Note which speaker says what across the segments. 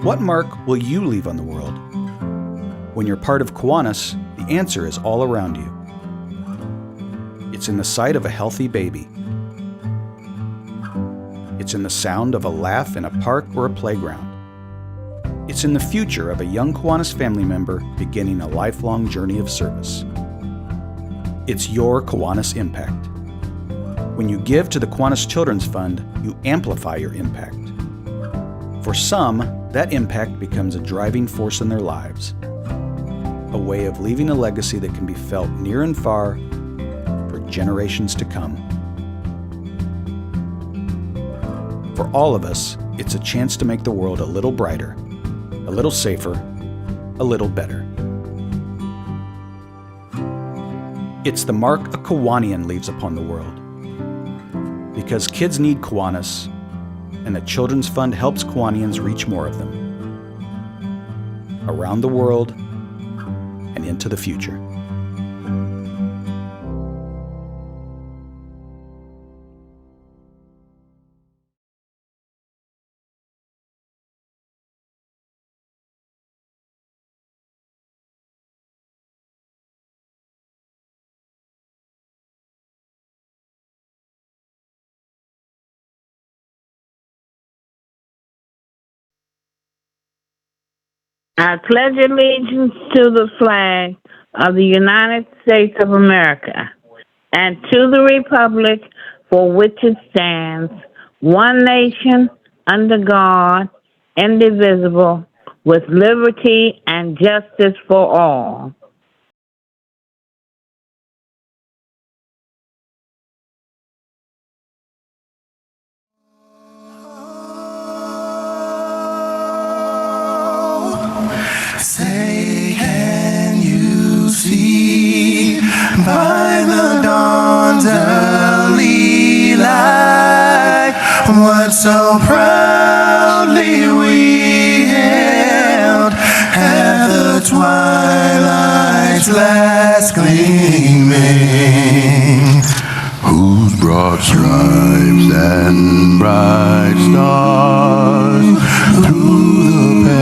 Speaker 1: What mark will you leave on the world? When you're part of Kiwanis, the answer is all around you. It's in the sight of a healthy baby. It's in the sound of a laugh in a park or a playground. It's in the future of a young Kiwanis family member beginning a lifelong journey of service. It's your Kiwanis impact. When you give to the Kiwanis Children's Fund, you amplify your impact. For some, that impact becomes a driving force in their lives, a way of leaving a legacy that can be felt near and far for generations to come. For all of us, it's a chance to make the world a little brighter, a little safer, a little better. It's the mark a Kiwanian leaves upon the world. Because kids need Kiwanis, and the Children's Fund helps Kiwanians reach more of them. Around the world and into the future.
Speaker 2: I pledge allegiance to the flag of the United States of America and to the republic for which it stands, one nation, under God, indivisible, with liberty and justice for all.
Speaker 3: Say, can you see by the dawn's early light what so proudly we hailed at the twilight's last gleaming, whose broad stripes and bright stars through the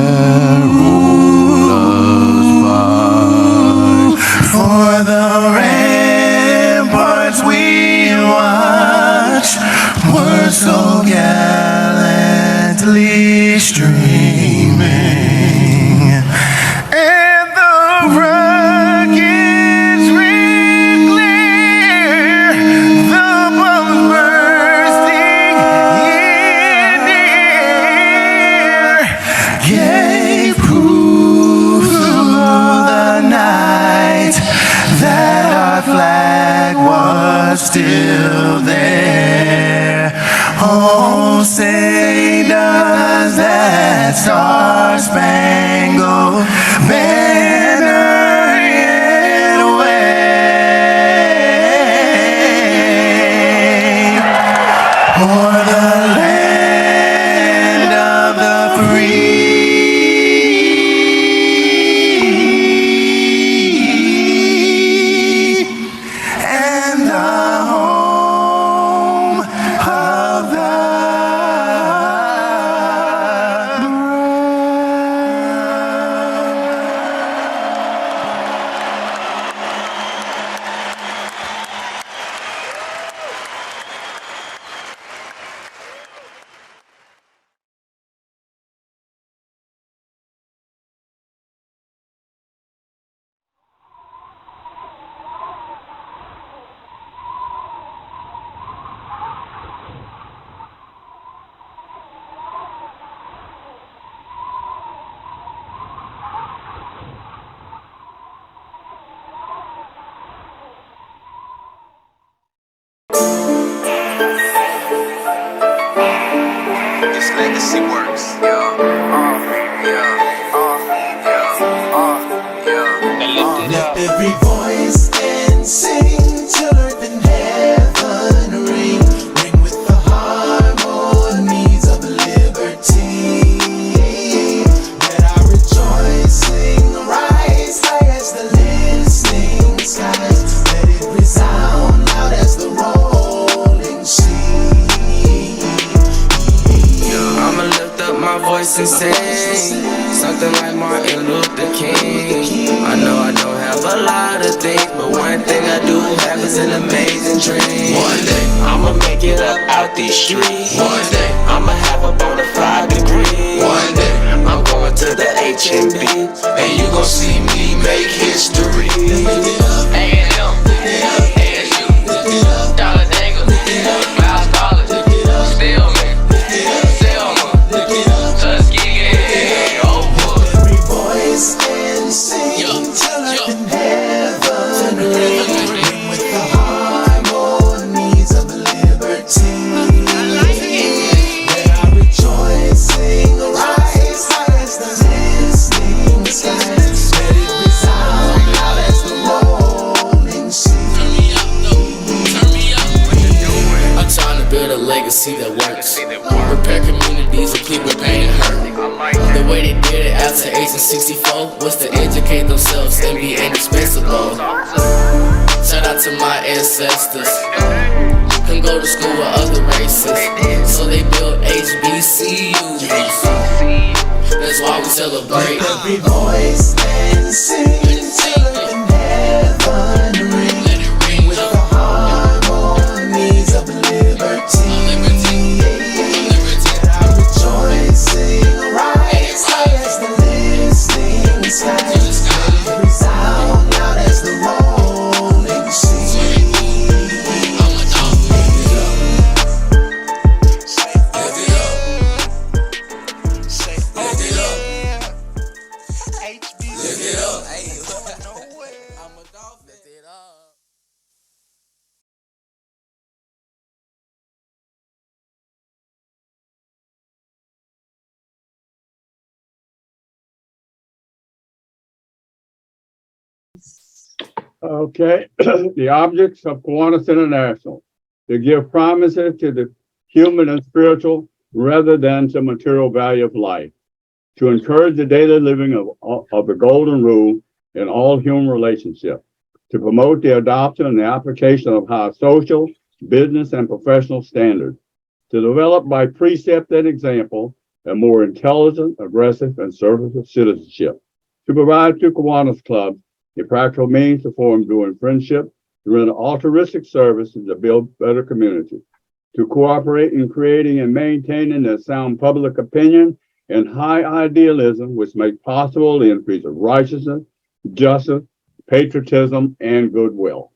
Speaker 3: for the ramparts we watched were so gallantly streaming, and the rockets red glare, the bombs bursting in the air, gave proof through the night that our flag was still there. Oh, say does that star-spangled banner yet wave o'er the land of the free? Legacy works, Let every voice and sing till earth and heaven ring with the harmonies of liberty. Let our rejoicing rise high as the listening skies. Let it resound loud as the rolling sea. I'ma lift up my voice
Speaker 4: voice and sing something like Martin Luther King. I know I don't have a lot of things, but one thing I do have is an amazing dream. One day I'ma make it up out these streets. One day I'ma have a bona fide degree. One day I'm going to the HMB, and you gon' see me make history. A&M, ASU, Dollar Dangle, Miles College, Stillman, Selma, Tuskegee, Oakwood.
Speaker 3: Every voice can sing till earth and heaven ring with the harmonies of liberty. Let our rejoicing rise high as the listening skies. Let it resound loud as the rolling sea.
Speaker 4: I'm trying to build a legacy that works. Repair communities complete with pain and hurt. The way they did it after 1864 was to educate themselves and be indispensable. Shout out to my ancestors. Couldn't go to school with other races, so they built HBCUs. That's why we celebrate.
Speaker 3: Every voice can sing till earth and heaven ring with the harmonies of liberty. Let our rejoicing rise high as the listening skies. Let it resound loud as the rolling sea.
Speaker 5: Okay, the objects of Kiwanis International, to give promises to the human and spiritual rather than to material value of life, to encourage the daily living of the golden rule in all human relationships, to promote the adoption and the application of high social, business, and professional standards, to develop by precept and example a more intelligent, aggressive, and serviceable citizenship, to provide to Kiwanis clubs a practical means to form during friendship, to render altruistic services to build better communities, to cooperate in creating and maintaining a sound public opinion and high idealism, which make possible the increase of righteousness, justice, patriotism, and goodwill.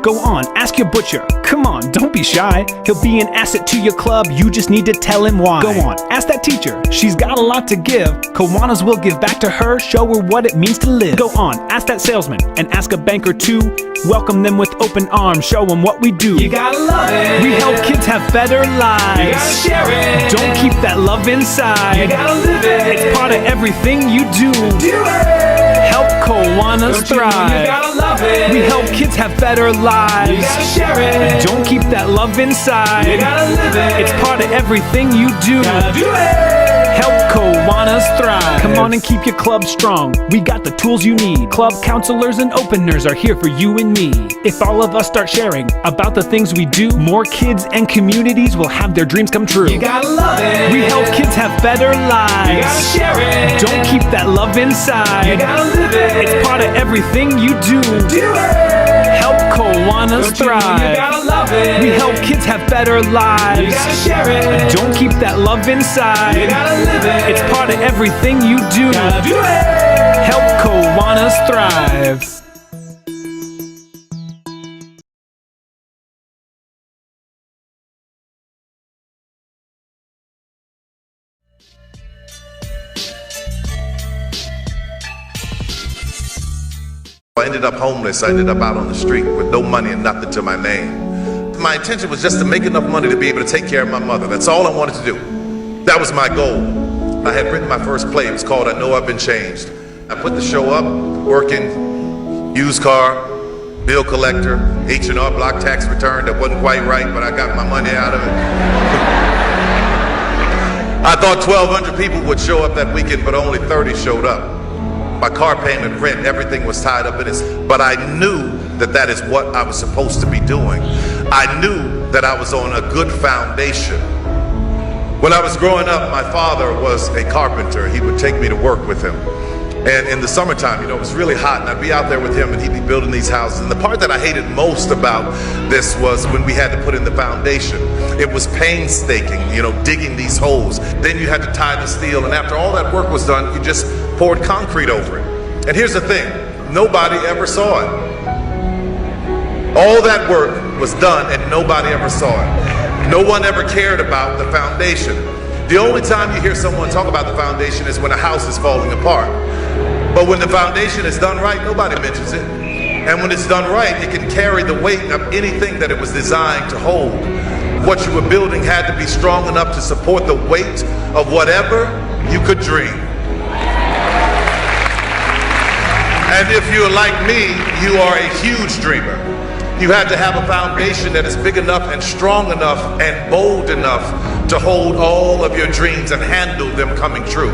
Speaker 6: Go on, ask your butcher. Come on, don't be shy. He'll be an asset to your club, you just need to tell him why. Go on, ask that teacher. She's got a lot to give. Kiwanis will give back to her, show her what it means to live. Go on, ask that salesman and ask a banker too. Welcome them with open arms, show them what we do.
Speaker 4: You gotta love it.
Speaker 6: We help kids have better lives.
Speaker 4: You gotta share it.
Speaker 6: Don't keep that love inside.
Speaker 4: You gotta live it.
Speaker 6: It's part of everything you do.
Speaker 4: Do it.
Speaker 6: Help Kiwanis thrive.
Speaker 4: You gotta love it.
Speaker 6: We help kids have better lives.
Speaker 4: You gotta share it.
Speaker 6: Don't keep that love inside.
Speaker 4: You gotta live it.
Speaker 6: It's part of everything you do.
Speaker 4: Gotta do it.
Speaker 6: Help Kiwanis thrive. Come on and keep your club strong. We got the tools you need. Club counselors and openers are here for you and me. If all of us start sharing about the things we do, more kids and communities will have their dreams come true.
Speaker 4: You gotta love it.
Speaker 6: We help kids have better lives.
Speaker 4: You gotta share it.
Speaker 6: Don't keep that love inside.
Speaker 4: You gotta live it.
Speaker 6: It's part of everything you do.
Speaker 4: Do it.
Speaker 6: Help Kiwanis thrive.
Speaker 4: You gotta love it.
Speaker 6: We help kids have better lives.
Speaker 4: You gotta share it.
Speaker 6: Don't keep that love inside.
Speaker 4: You gotta live it.
Speaker 6: It's part of everything you do.
Speaker 4: Gotta do it.
Speaker 6: Help Kiwanis thrive.
Speaker 7: I ended up homeless. I ended up out on the street with no money and nothing to my name. My intention was just to make enough money to be able to take care of my mother. That's all I wanted to do. That was my goal. I had written my first play. It was called I Know I've Been Changed. I put the show up, working, used car, bill collector, H&R Block tax return that wasn't quite right, but I got my money out of it. I thought 1,200 people would show up that weekend, but only 30 showed up. My car payment, rent, everything was tied up in this, but I knew that that is what I was supposed to be doing. I knew that I was on a good foundation. When I was growing up, my father was a carpenter. He would take me to work with him. And in the summertime, it was really hot, and I'd be out there with him, and he'd be building these houses. And the part that I hated most about this was when we had to put in the foundation. It was painstaking, digging these holes. Then you had to tie the steel, and after all that work was done, you just poured concrete over it. And here's the thing, nobody ever saw it. All that work was done, and nobody ever saw it. No one ever cared about the foundation. The only time you hear someone talk about the foundation is when a house is falling apart. But when the foundation is done right, nobody mentions it. And when it's done right, it can carry the weight of anything that it was designed to hold. What you were building had to be strong enough to support the weight of whatever you could dream. And if you're like me, you are a huge dreamer. You had to have a foundation that is big enough and strong enough and bold enough to hold all of your dreams and handle them coming true.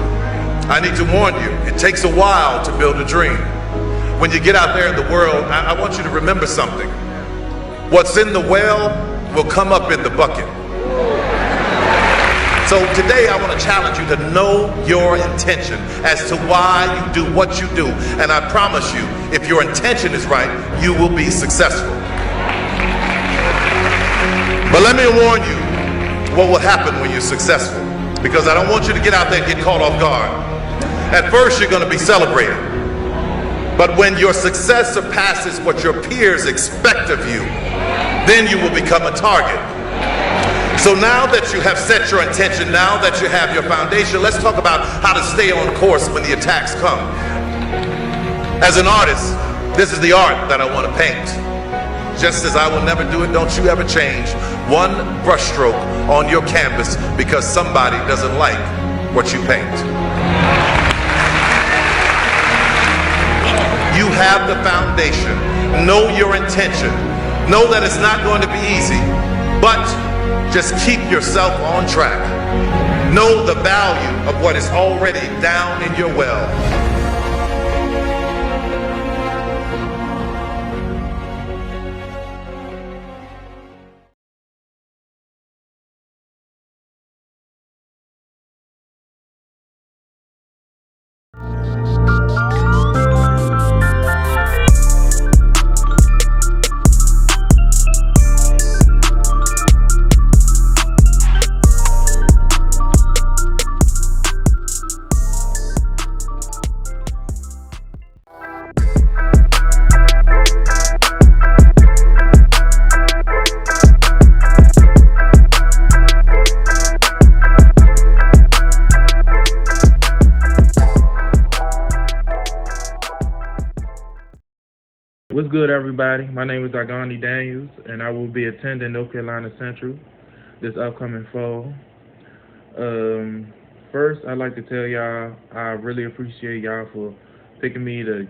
Speaker 7: I need to warn you, it takes a while to build a dream. When you get out there in the world, I want you to remember something. What's in the well will come up in the bucket. So today I want to challenge you to know your intention as to why you do what you do. And I promise you, if your intention is right, you will be successful. But let me warn you what will happen when you're successful, because I don't want you to get out there and get caught off guard. At first you're going to be celebrated, but when your success surpasses what your peers expect of you, then you will become a target. So now that you have set your intention, now that you have your foundation, let's talk about how to stay on course when the attacks come. As an artist, this is the art that I want to paint. Just as I will never do it, don't you ever change one brushstroke on your canvas because somebody doesn't like what you paint. You have the foundation. Know your intention. Know that it's not going to be easy, but just keep yourself on track. Know the value of what is already down in your well.
Speaker 8: What's good, everybody? My name is Dagani Daniels, and I will be attending North Carolina Central this upcoming fall. First, I'd like to tell y'all I really appreciate y'all for picking me to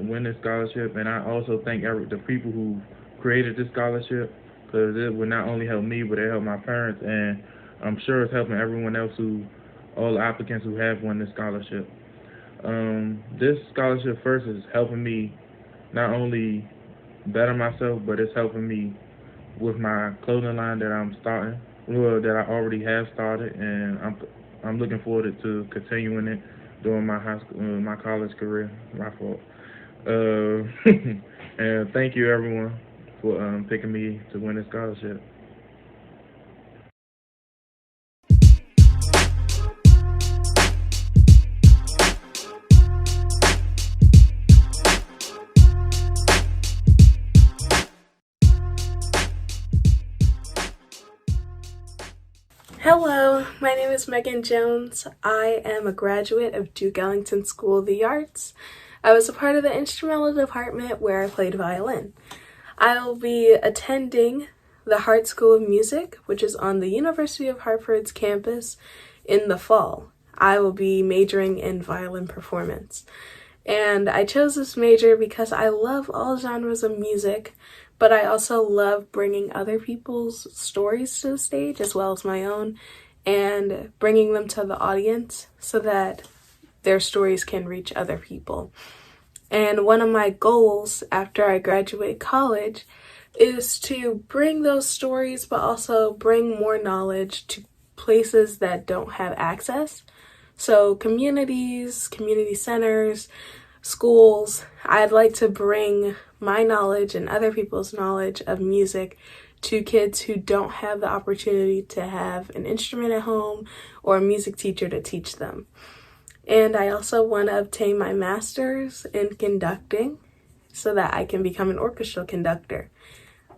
Speaker 8: win this scholarship, and I also thank the people who created this scholarship, because it would not only help me, but it helped my parents, and I'm sure it's helping everyone else all the applicants who have won this scholarship. This scholarship first is helping me not only better myself, but it's helping me with my clothing line that I'm starting, that I already have started, and I'm looking forward to continuing it during my high school, my college career. My fault. And thank you everyone for picking me to win this scholarship.
Speaker 9: Hello, my name is Megan Jones. I am a graduate of Duke Ellington School of the Arts. I was a part of the instrumental department where I played violin. I will be attending the Hart School of Music, which is on the University of Hartford's campus, in the fall. I will be majoring in violin performance. And I chose this major because I love all genres of music, but I also love bringing other people's stories to the stage as well as my own, and bringing them to the audience so that their stories can reach other people. And one of my goals after I graduate college is to bring those stories, but also bring more knowledge to places that don't have access. So communities, community centers, schools, I'd like to bring my knowledge and other people's knowledge of music to kids who don't have the opportunity to have an instrument at home or a music teacher to teach them. And I also want to obtain my master's in conducting so that I can become an orchestral conductor.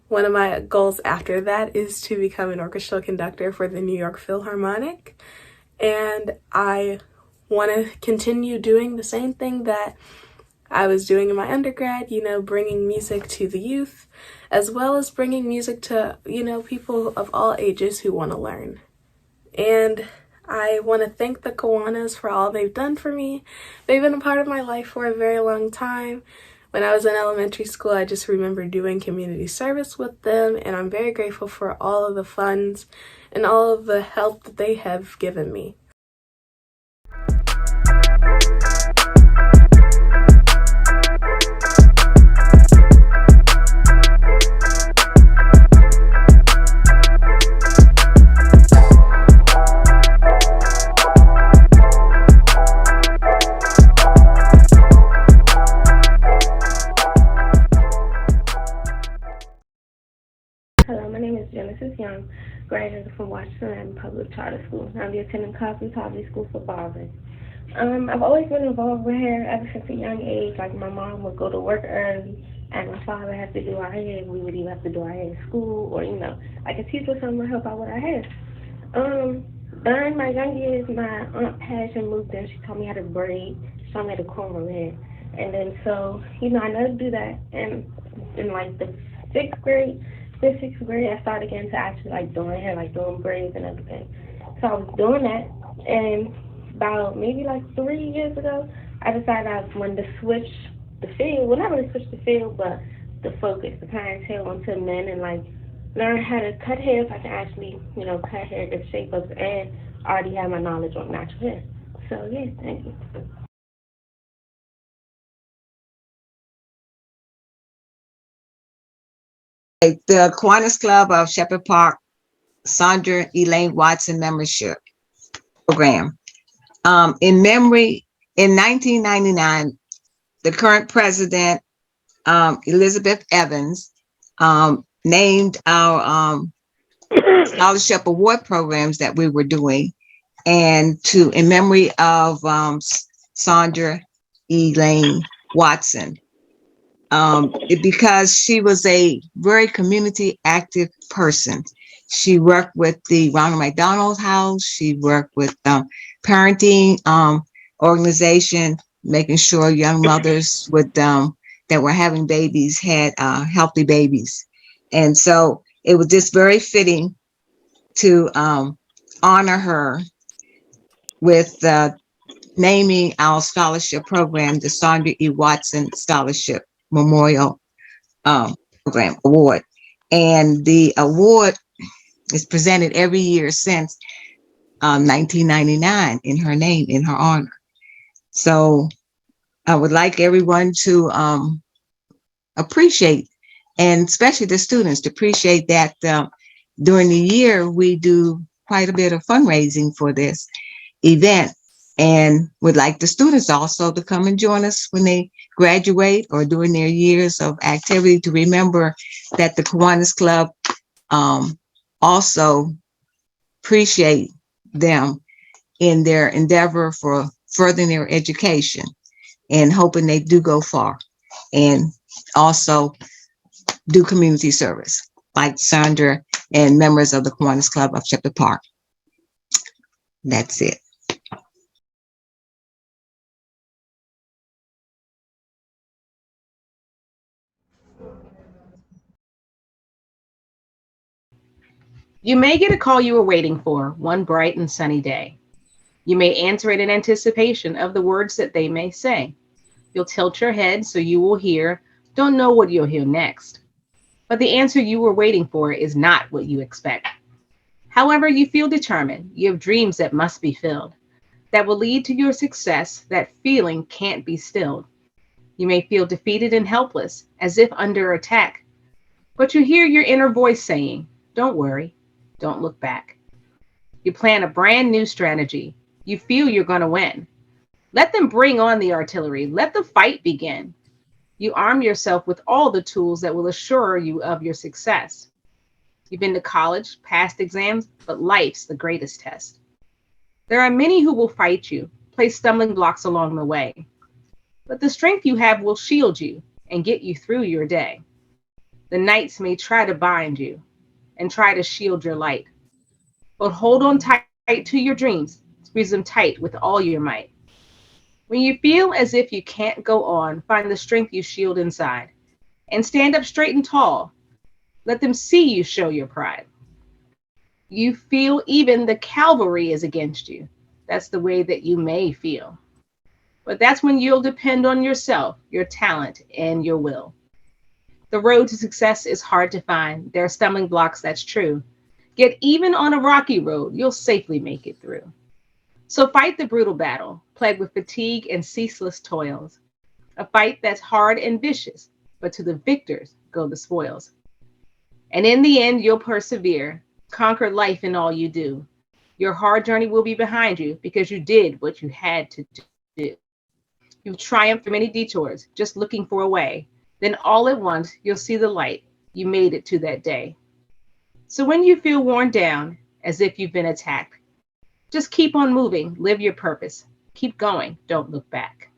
Speaker 9: One of my goals after that is to become an orchestral conductor for the New York Philharmonic. And I want to continue doing the same thing that I was doing in my undergrad, bringing music to the youth, as well as bringing music to, people of all ages who want to learn. And I want to thank the Kiwanis for all they've done for me. They've been a part of my life for a very long time. When I was in elementary school, I just remember doing community service with them, and I'm very grateful for all of the funds and all of the help that they have given me.
Speaker 10: Hello, my name is Genesis Young, graduating from Washington Public Charter School. I'll be attending Cosmetology School for Barbers. I've always been involved with hair ever since a young age. Like, my mom would go to work early, and my father had to do our hair. We would either have to do our hair at school, or, like a teacher or someone would help out with our hair. During my young years, my Aunt Passion moved in. She taught me how to braid. She taught me how to cornrow hair. And then so, I know to do that. And in like the sixth grade, I started getting to actually like doing hair, like doing braids and everything. So I was doing that, and about maybe like 3 years ago, I decided I wanted to switch the field. Well, not really switch the field, but the focus, the clientele onto men, and like learn how to cut hair so I can actually, cut hair, get shape ups, and already have my knowledge on natural hair. So yeah, thank you.
Speaker 11: The Kiwanis Club of Shepherd Park, Sandra Elaine Watson membership program. In memory, in 1999, the current president, Elizabeth Evans, named our scholarship award programs that we were doing, and in memory of Sandra Elaine Watson. Because she was a very community active person. She worked with the Ronald McDonald House. She worked with parenting organization, making sure young mothers that were having babies had healthy babies. And so it was just very fitting to honor her with naming our scholarship program the Sandra E. Watson Scholarship Memorial Program Award. And the award is presented every year since 1999 in her name, in her honor. So I would like everyone to appreciate, and especially the students, to appreciate that during the year we do quite a bit of fundraising for this event, and would like the students also to come and join us when they graduate or during their years of activity, to remember that the Kiwanis Club also appreciate them in their endeavor for furthering their education, and hoping they do go far and also do community service like Sandra and members of the Kiwanis Club of Shepherd Park. That's it.
Speaker 12: You may get a call you were waiting for one bright and sunny day. You may answer it in anticipation of the words that they may say. You'll tilt your head so you will hear, don't know what you'll hear next. But the answer you were waiting for is not what you expect. However, you feel determined. You have dreams that must be filled, that will lead to your success. That feeling can't be stilled. You may feel defeated and helpless, as if under attack. But you hear your inner voice saying, don't worry, don't look back. You plan a brand new strategy. You feel you're going to win. Let them bring on the artillery. Let the fight begin. You arm yourself with all the tools that will assure you of your success. You've been to college, passed exams, but life's the greatest test. There are many who will fight you, place stumbling blocks along the way. But the strength you have will shield you and get you through your day. The nights may try to bind you and try to shield your light. But hold on tight to your dreams. Squeeze them tight with all your might. When you feel as if you can't go on, find the strength you shield inside and stand up straight and tall. Let them see you show your pride. You feel even the cavalry is against you. That's the way that you may feel. But that's when you'll depend on yourself, your talent, and your will. The road to success is hard to find. There are stumbling blocks, that's true. Yet even on a rocky road, you'll safely make it through. So fight the brutal battle, plagued with fatigue and ceaseless toils. A fight that's hard and vicious, but to the victors go the spoils. And in the end, you'll persevere, conquer life in all you do. Your hard journey will be behind you because you did what you had to do. You've triumphed through many detours, just looking for a way. Then all at once, you'll see the light. You made it to that day. So when you feel worn down, as if you've been attacked, just keep on moving, live your purpose. Keep going, don't look back.